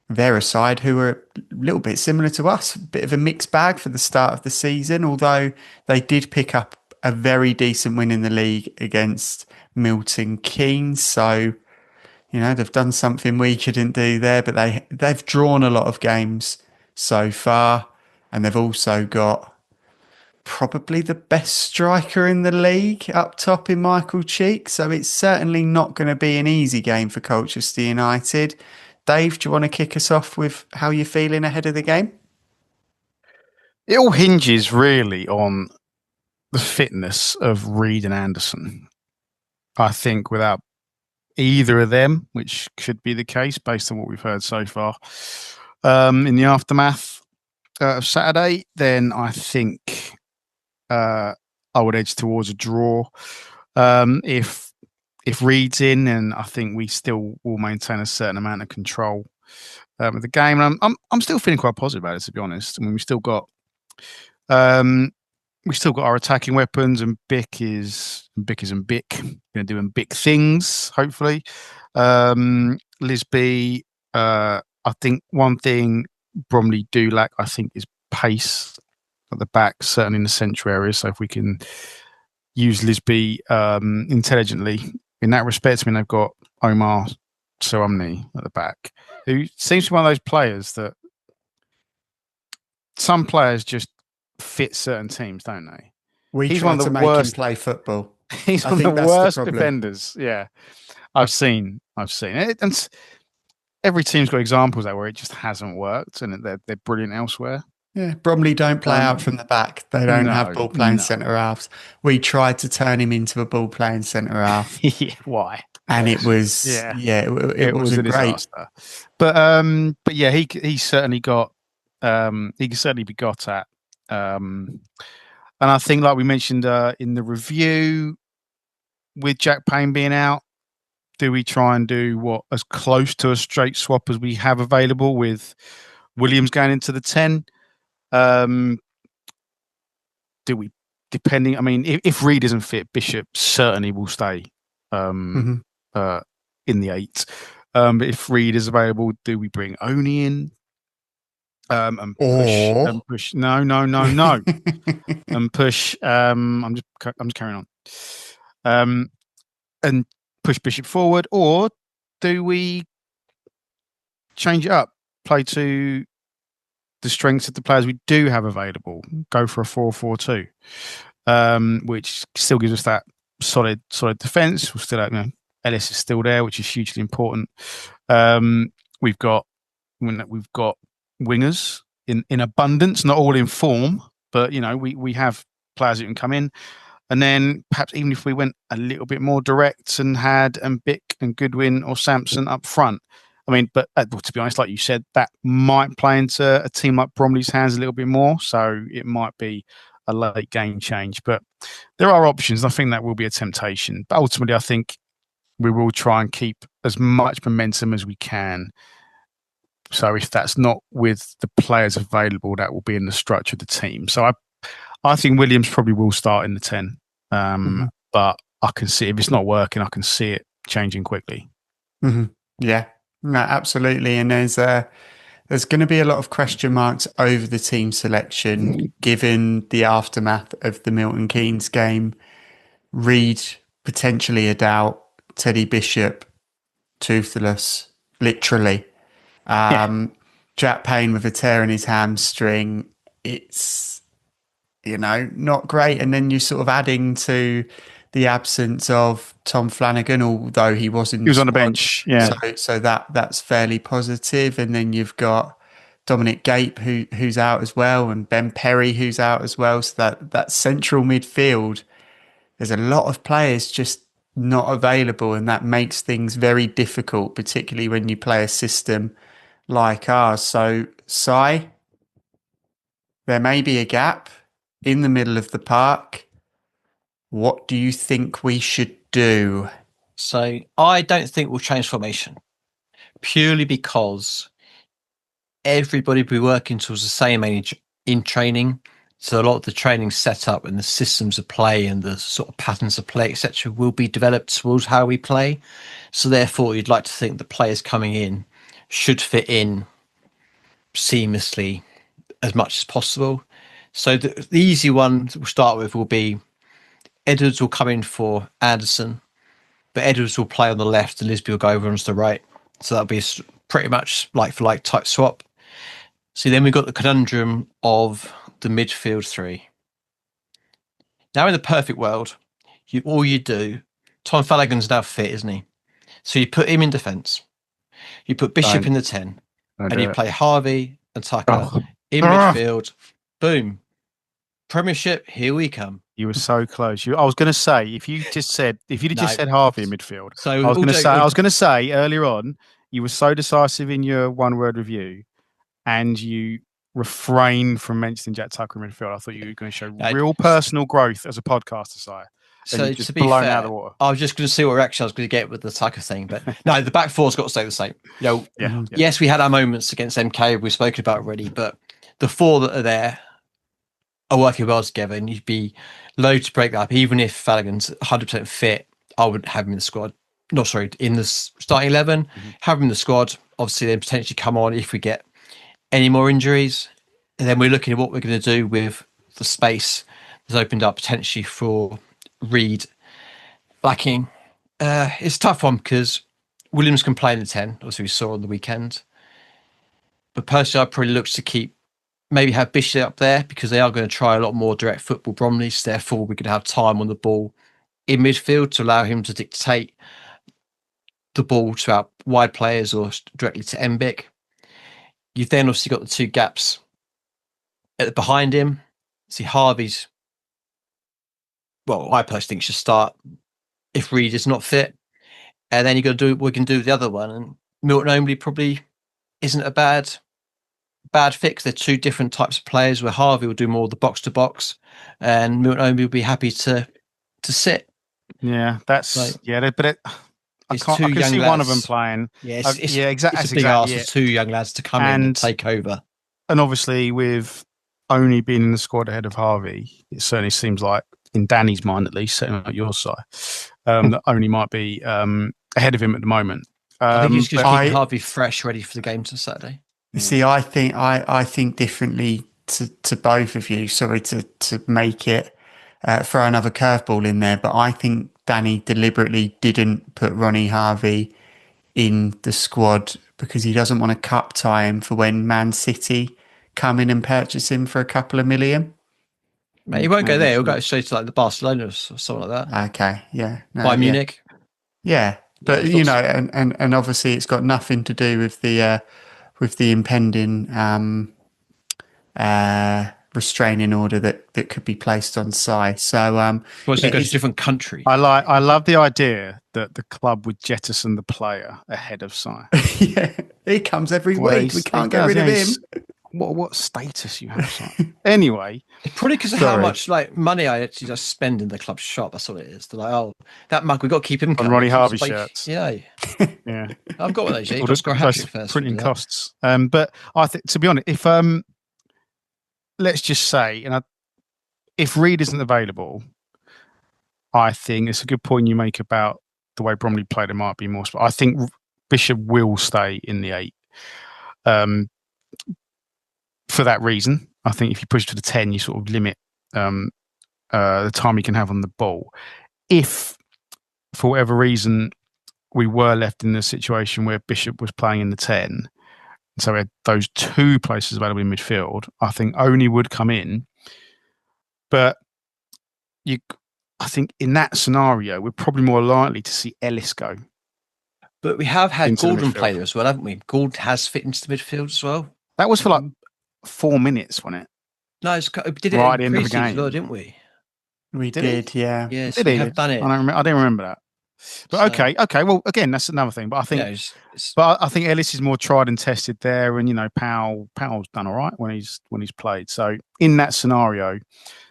They're a side who are a little bit similar to us, a bit of a mixed bag for the start of the season, although they did pick up a very decent win in the league against Milton Keynes. So, they've done something we couldn't do there, but they've drawn a lot of games so far, and they've also got probably the best striker in the league up top in Michael Cheek. So it's certainly not going to be an easy game for Colchester United. Dave, do you want to kick us off with how you're feeling ahead of the game? It all hinges really on the fitness of Reid and Anderson. I think without either of them, which could be the case based on what we've heard so far in the aftermath of Saturday, then I think I would edge towards a draw. If Reid's in, and I think we still will maintain a certain amount of control of the game. And I'm still feeling quite positive about it, to be honest. I mean, we've still got our attacking weapons, and Bick is doing big things, hopefully. Lisby, I think one thing Bromley do lack, I think, is pace at the back, certainly in the central area. So if we can use Lisby intelligently in that respect, I mean, they've got Omar Soamni at the back, who seems to be one of those players that some players just fit certain teams, don't they? He's one of the worst. Play football. He's one of the worst defenders. Yeah, I've seen it, and every team's got examples there where it just hasn't worked, and they're brilliant elsewhere. Yeah, Bromley don't play out from the back. They don't have ball playing centre halves. We tried to turn him into a ball playing centre half. Why? And it was it was a great disaster. But yeah, he certainly got he can certainly be got at. And I think, like we mentioned in the review, with Jack Payne being out, do we try and do as close to a straight swap as we have available with Williams going into the 10? Do we, depending, I mean, if Reid isn't fit, Bishop certainly will stay in the 8. But if Reid is available, do we bring Oni in? And push. No. And push. I'm just carrying on. And push Bishop forward, or do we change it up? Play to the strengths of the players we do have available. Go for a 4-4-2, which still gives us that solid defence. We'll still have, Ellis is still there, which is hugely important. We've got wingers in abundance, not all in form, but we have players who can come in. And then perhaps even if we went a little bit more direct and had Bick and Goodwin or Sampson up front, I mean, but to be honest, like you said, that might play into a team like Bromley's hands a little bit more. So it might be a late game change, but there are options. I think that will be a temptation, but ultimately I think we will try and keep as much momentum as we can. So if that's not with the players available, that will be in the structure of the team. So I think Williams probably will start in the 10. But I can see, if it's not working, I can see it changing quickly. Mm-hmm. Yeah, no, absolutely. And there's going to be a lot of question marks over the team selection given the aftermath of the Milton Keynes game. Reed potentially a doubt. Teddy Bishop toothless, literally. Jack Payne with a tear in his hamstring. It's, not great. And then you're sort of adding to the absence of Tom Flanagan, although he was in He was on the bench. Yeah. So that's fairly positive. And then you've got Dominic Gape who's out as well, and Ben Perry who's out as well. So that central midfield, there's a lot of players just not available, and that makes things very difficult, particularly when you play a system like ours. So, Si, there may be a gap in the middle of the park. What do you think we should do? So I don't think we'll change formation, purely because everybody will be working towards the same age in training. So a lot of the training set up and the systems of play and the sort of patterns of play, etc., will be developed towards how we play. So therefore, you'd like to think the players coming in should fit in seamlessly as much as possible. So the easy one we'll start with will be Edwards will come in for Anderson, but Edwards will play on the left and Lisby will go over onto the right. So that'll be pretty much like for like type swap. So then we've got the conundrum of the midfield three. Now, in the perfect world, all you do, Tom Flanagan's now fit, isn't he? So you put him in defence. You put Bishop in the 10, and you play Harvey and Tucker in midfield. Boom. Premiership, here we come. You were so close. I was going to say, if you'd just said Harvey in midfield, so I was going to say earlier on, you were so decisive in your one-word review, and you refrain from mentioning Jack Tucker in midfield. I thought you were going to show real personal growth as a podcaster, Si. So to be fair, out of the water. I was just going to see what reaction I was going to get with the Tucker thing, but no, the back four's got to stay the same. Yes, we had our moments against MK we've spoken about already, but the four that are there are working well together, and you'd be loath to break that up. Even if Flanagan's 100% fit, I would have him in the squad. No, sorry, in the starting 11. Have him in the squad. Obviously, then potentially come on if we get any more injuries. And then we're looking at what we're going to do with the space that's opened up potentially for Reed backing. It's a tough one because Williams can play in the 10, obviously we saw on the weekend. But personally, I'd probably look to maybe have Bishop up there because they are going to try a lot more direct football Bromley. So therefore, we could have time on the ball in midfield to allow him to dictate the ball to our wide players or directly to Mbic. You've then obviously got the two gaps behind him. See, Harvey's, I personally think should start if Reed is not fit. And then you've got to do what we can do with the other one. And Milton Omley probably isn't a bad fit. They're two different types of players where Harvey will do more of the box to box and Milton Omley will be happy to sit. Yeah, that's but I can see one of them playing. Yeah, exactly. It's a big ask for two young lads to come in and take over. And obviously, with only being in the squad ahead of Harvey, it certainly seems like, in Danny's mind at least, setting up your side, that only might be ahead of him at the moment. I think he's just keeping Harvey fresh, ready for the game to Saturday. See, I think differently to both of you. Sorry to make it throw another curveball in there, but I think Danny deliberately didn't put Ronnie Harvey in the squad because he doesn't want to cup tie him for when Man City come in and purchase him for a couple of million. Mate, he won't go there. He'll go straight to like the Barcelona or something like that. Okay, yeah. No, By Munich. Yeah, but and obviously it's got nothing to do with the impending restraining order that could be placed on Si. So to go to a different country. I love the idea that the club would jettison the player ahead of Si. Yeah, he comes every week. We can't get rid of him. What status you have, Si? Anyway, it's probably because of how much money I actually just spend in the club shop. That's all it is. They're like, that mug, we've got to keep him on Ronnie Harvey shirts. Yeah. I've got one of those. You've got to score a hat-trick first. Printing costs. But I think, to be honest, if let's just say, if Reed isn't available, I think it's a good point you make about the way Bromley played, it might be more. I think Bishop will stay in the 8. For that reason, I think if you push to the 10, you sort of limit the time he can have on the ball. If, for whatever reason, we were left in the situation where Bishop was playing in the 10, so we had those 2 places available in midfield, I think Oney would come in. But I think in that scenario, we're probably more likely to see Ellis go. But we have had into the Gordon midfield. play there as well, haven't we? Gordon has fit into the midfield as well. That was for like 4 minutes, wasn't it? No, we did it Right at in the end of the pre-season game. as well, didn't we? We Did did, yeah. Yes, Did we he? have done it. I didn't remember that. But So- okay. Well, again, that's another thing. But I think, I think Ellis is more tried and tested there, and Powell's done all right when he's played. So in that scenario,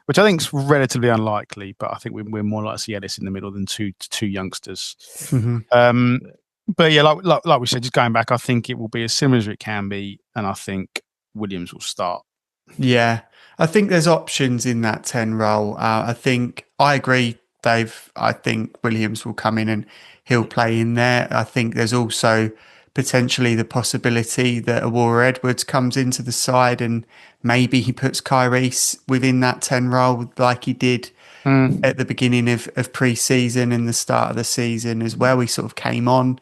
which I think is relatively unlikely, but I think we're more likely to see Ellis in the middle than two youngsters. Mm-hmm. But yeah, like we said, just going back, I think it will be as similar as it can be, and I think Williams will start. Yeah, I think there's options in that 10 role. I agree, Dave. I think Williams will come in and he'll play in there. I think there's also potentially the possibility that Aurora Edwards comes into the side and maybe he puts Kyrese within that 10 role like he did at the beginning of pre-season and the start of the season as well. He sort of came on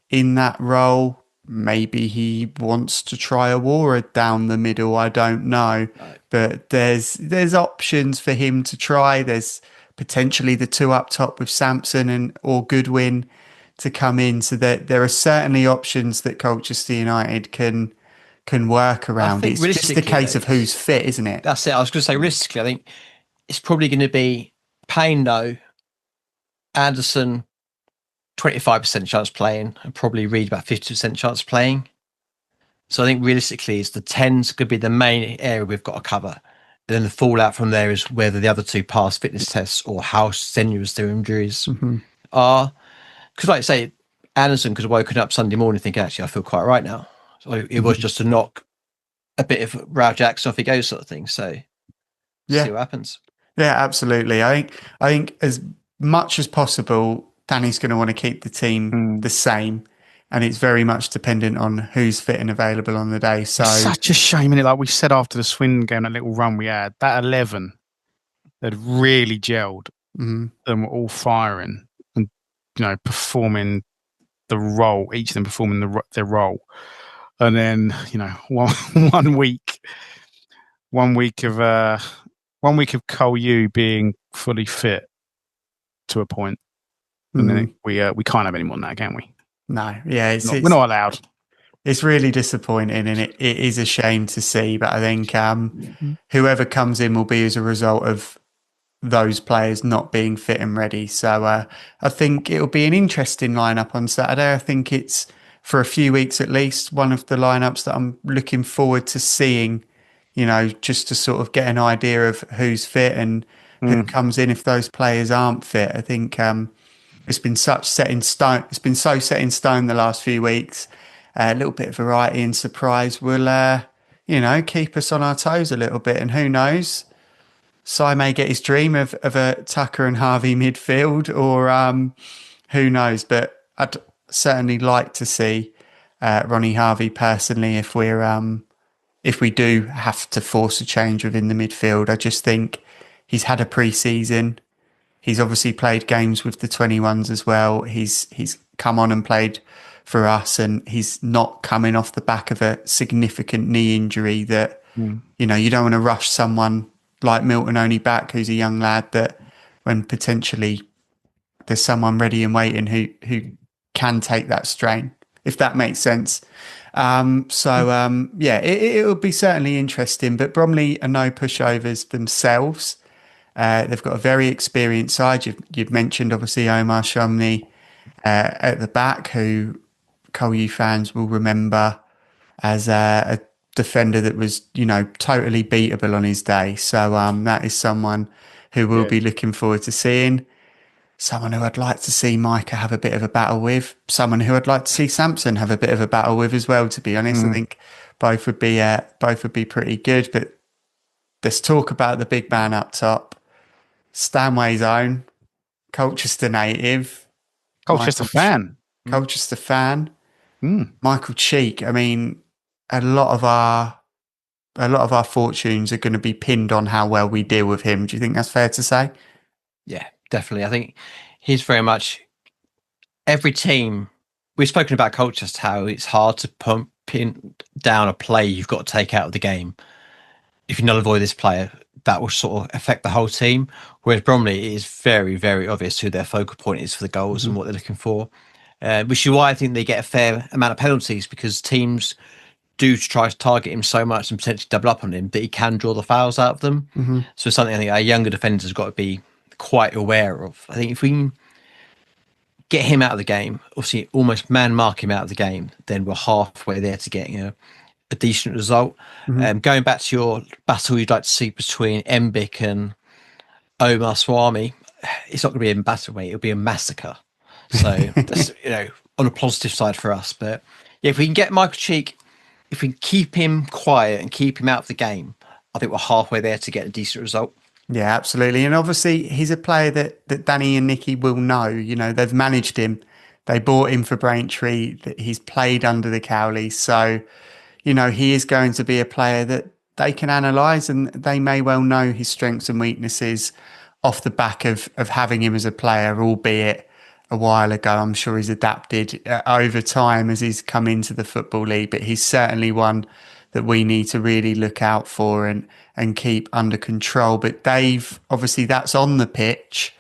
in that role. Maybe he wants to try Aurora down the middle. I don't know. Right. But there's options for him to try. There's potentially the 2 up top with Sampson or Goodwin to come in. So that there are certainly options that Colchester United can work around. It's just a case of who's fit, isn't it? That's it. I was going to say, realistically, I think it's probably going to be Payne, though, Anderson, 25% chance playing, and probably Reed about 50% chance playing. So I think realistically, it's the 10s could be the main area we've got to cover. And then the fallout from there is whether the other 2 pass fitness tests or how strenuous their injuries are. Because, like I say, Anderson could have woken up Sunday morning thinking, actually, I feel quite right now. So it was just to knock a bit of Rao Jackson off he goes, sort of thing. So see what happens. Yeah, absolutely. I think as much as possible, Danny's going to want to keep the team the same, and it's very much dependent on who's fit and available on the day. So It's such a shame, isn't it? Like we said after the Swindon game, that little run we had, that 11 had really gelled and were all firing and performing the role, each of them performing their role. And then one week of Cole Yu being fully fit to a point. And then we can't have any more than that, can we? No, yeah, we're not allowed. It's really disappointing, and it is a shame to see. But I think whoever comes in will be as a result of those players not being fit and ready. So I think it'll be an interesting lineup on Saturday. I think it's, for a few weeks at least, one of the lineups that I'm looking forward to seeing. Just to sort of get an idea of who's fit and who comes in if those players aren't fit. I think. It's been such set in stone. It's been so set in stone the last few weeks. A little bit of variety and surprise will, keep us on our toes a little bit. And who knows, Si may get his dream of a Tucker and Harvey midfield, or who knows. But I'd certainly like to see Ronnie Harvey personally if we do have to force a change within the midfield. I just think he's had a pre-season. He's obviously played games with the 21s as well. He's come on and played for us, and he's not coming off the back of a significant knee injury that, you don't want to rush someone like Milton only back, who's a young lad, that when potentially there's someone ready and waiting who can take that strain, if that makes sense. It'll be certainly interesting, but Bromley are no pushovers themselves. They've got a very experienced side. You've mentioned, obviously, Omar Shomni at the back, who Cole fans will remember as a defender that was, totally beatable on his day. So that is someone who we'll be looking forward to seeing. Someone who I'd like to see Micah have a bit of a battle with. Someone who I'd like to see Sampson have a bit of a battle with as well, to be honest. I think both would be pretty good. But let's talk about the big man up top. Stanway's own, Colchester native, Colchester fan. Colchester fan. Mm. Michael Cheek. I mean, a lot of our fortunes are going to be pinned on how well we deal with him. Do you think that's fair to say? Yeah, definitely. I think he's very much every team. We've spoken about Colchester, how it's hard to pin down a play you've got to take out of the game. If you null avoid this player, that will sort of affect the whole team. Whereas Bromley, it is very, very obvious who their focal point is for the goals and what they're looking for. Which is why I think they get a fair amount of penalties, because teams do try to target him so much and potentially double up on him that he can draw the fouls out of them. So it's something I think our younger defenders have got to be quite aware of. I think if we can get him out of the game, obviously almost man-mark him out of the game, then we're halfway there to getting a decent result. Going back to your battle you'd like to see between Mbik and Omar Swami, it's not going to be a battle, mate. It'll be a massacre. So that's, on a positive side for us. But yeah, if we can get Michael Cheek, if we can keep him quiet and keep him out of the game, I think we're halfway there to get a decent result. Yeah, absolutely. And obviously he's a player that Danny and Nicky will know. They've managed him. They bought him for Braintree. He's played under the Cowleys. So, he is going to be a player that they can analyse, and they may well know his strengths and weaknesses off the back of having him as a player, albeit a while ago. I'm sure he's adapted over time as he's come into the Football League, but he's certainly one that we need to really look out for and keep under control. But Dave, obviously that's on the pitch.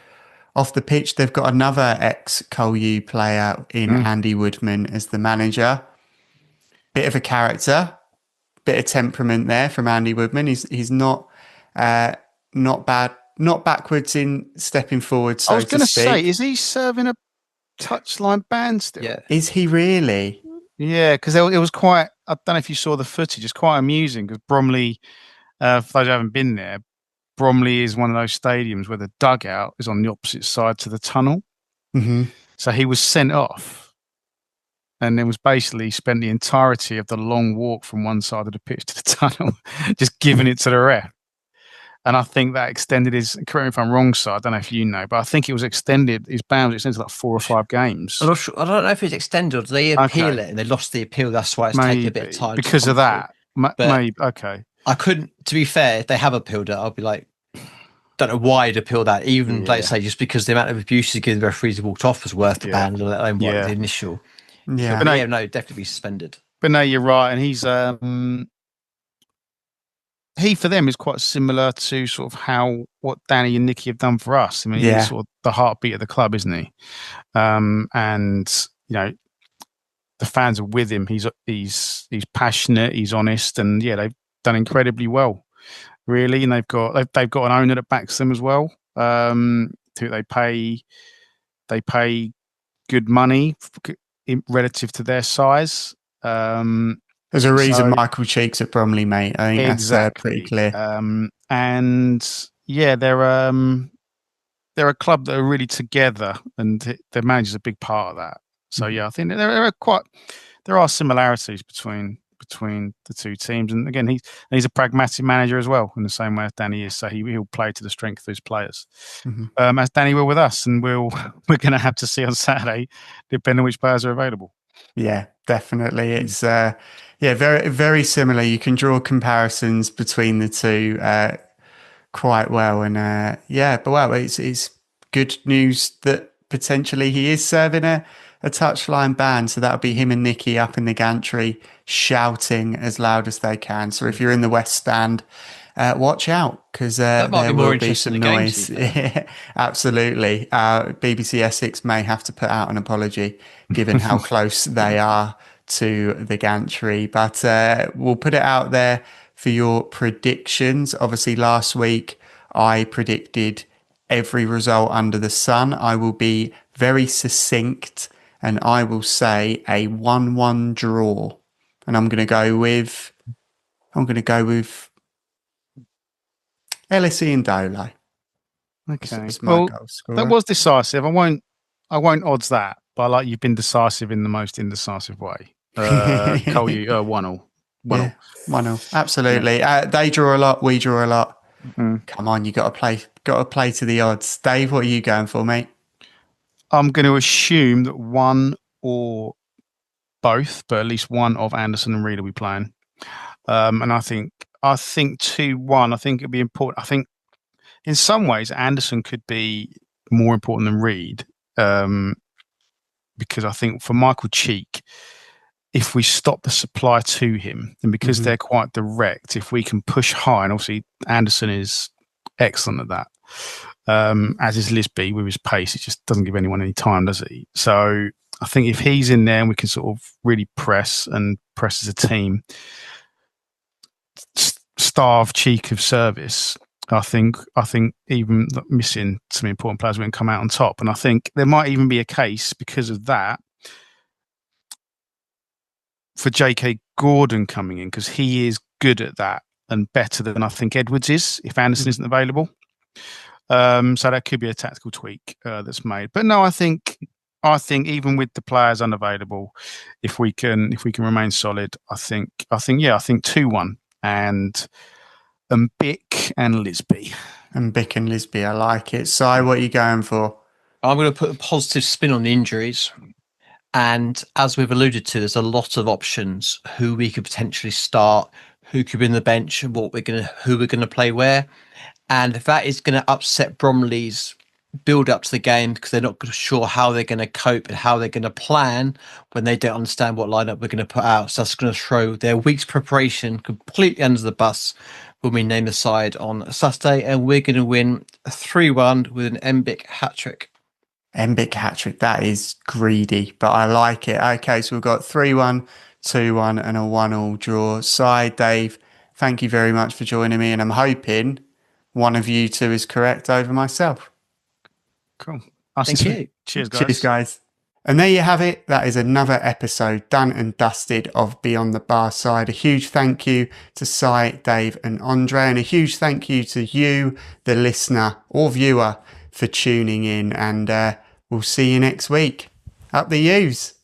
Off the pitch, they've got another ex-Col U player in Andy Woodman as the manager. Bit of a character, bit of temperament there from Andy Woodman. He's not bad, not backwards in stepping forward, so I was going to speak. say, is he serving a touchline ban still? Yeah. Is he really? Yeah, because it was quite, I don't know if you saw the footage, it's quite amusing because Bromley, for those who haven't been there, Bromley is one of those stadiums where the dugout is on the opposite side to the tunnel. So he was sent off and then was basically spent the entirety of the long walk from one side of the pitch to the tunnel, just giving it to the ref. And I think that extended his, correct me if I'm wrong, so I don't know if you know, but I think it was extended, his ban was extended to like 4 or 5 games. I don't know if it's extended or they appeal it and they lost the appeal. That's why it's taking a bit of time. Because of that. Maybe, okay. I couldn't, to be fair, if they have appealed it, I'll be like, don't know why to appeal that. Even, like I say, just because the amount of abuses given the referees walked off was worth the ban, let alone the initial. Yeah. But no, definitely be suspended. But no, you're right. And he's, he for them is quite similar to sort of what Danny and Nicky have done for us. I mean, he's sort of the heartbeat of the club, isn't he? And the fans are with him. He's passionate. He's honest, and they've done incredibly well, really. And they've got an owner that backs them as well. They pay good money relative to their size. There's a reason Michael Cheek's at Bromley, mate. I think that's pretty clear. They're a club that are really together, and their manager's a big part of that. So I think there are similarities between the two teams. And again, he's a pragmatic manager as well, in the same way as Danny is. So he'll play to the strength of his players, as Danny will with us. And we're going to have to see on Saturday, depending on which players are available. Yeah, definitely. It's very, very similar. You can draw comparisons between the two quite well. And it's good news that potentially he is serving a touchline ban. So that'll be him and Nicky up in the gantry shouting as loud as they can. So if you're in the West Stand, watch out, because there will be some noise. Absolutely. BBC Essex may have to put out an apology given how close they are to the gantry. But we'll put it out there for your predictions. Obviously, last week I predicted every result under the sun. I will be very succinct and I will say a 1-1 draw. And I'm going to go with LSE and Dolo. Okay. Well, that was decisive. I won't odds that, but you've been decisive in the most indecisive way. Col U 1-1. 1-1. Absolutely. They draw a lot. We draw a lot. Come on, you got to play to the odds. Dave, what are you going for, mate? I'm going to assume that one or both, but at least one of Anderson and Reed will be playing. And I think 2-1. I think it'd be important. I think in some ways Anderson could be more important than Reed, because I think for Michael Cheek, if we stop the supply to him, and because they're quite direct, if we can push high, and obviously Anderson is excellent at that, as is Lisby with his pace. It just doesn't give anyone any time, does he? So I think if he's in there and we can sort of really press as a team, starve Cheek of service, I think even missing some important players, we can come out on top. And I think there might even be a case because of that for J.K. Gordon coming in, because he is good at that and better than I think Edwards is if Anderson isn't available. So that could be a tactical tweak that's made. But no, I think even with the players unavailable, if we can remain solid, I think 2-1 and Bick and Lisby. And Bick and Lisby, I like it. Si, what are you going for? I'm going to put a positive spin on the injuries. And as we've alluded to, there's a lot of options who we could potentially start, who could be in the bench, and who we're going to play where. And if that is going to upset Bromley's build up to the game because they're not sure how they're going to cope and how they're going to plan when they don't understand what lineup we're going to put out. So that's going to throw their week's preparation completely under the bus when we name the side on Saturday. And we're going to win 3-1 with an Mbic hat-trick. Mbic hat-trick, that is greedy, but I like it. Okay, so we've got 3-1, 2-1 and a 1-1 draw. Si, Dave, thank you very much for joining me, and I'm hoping one of you two is correct over myself. Cool. Thank you. Cheers, guys. Cheers, guys. And there you have it. That is another episode done and dusted of Beyond the Barside. A huge thank you to Si, Dave and Andre, and a huge thank you to you, the listener or viewer, for tuning in, and we'll see you next week. Up the U's.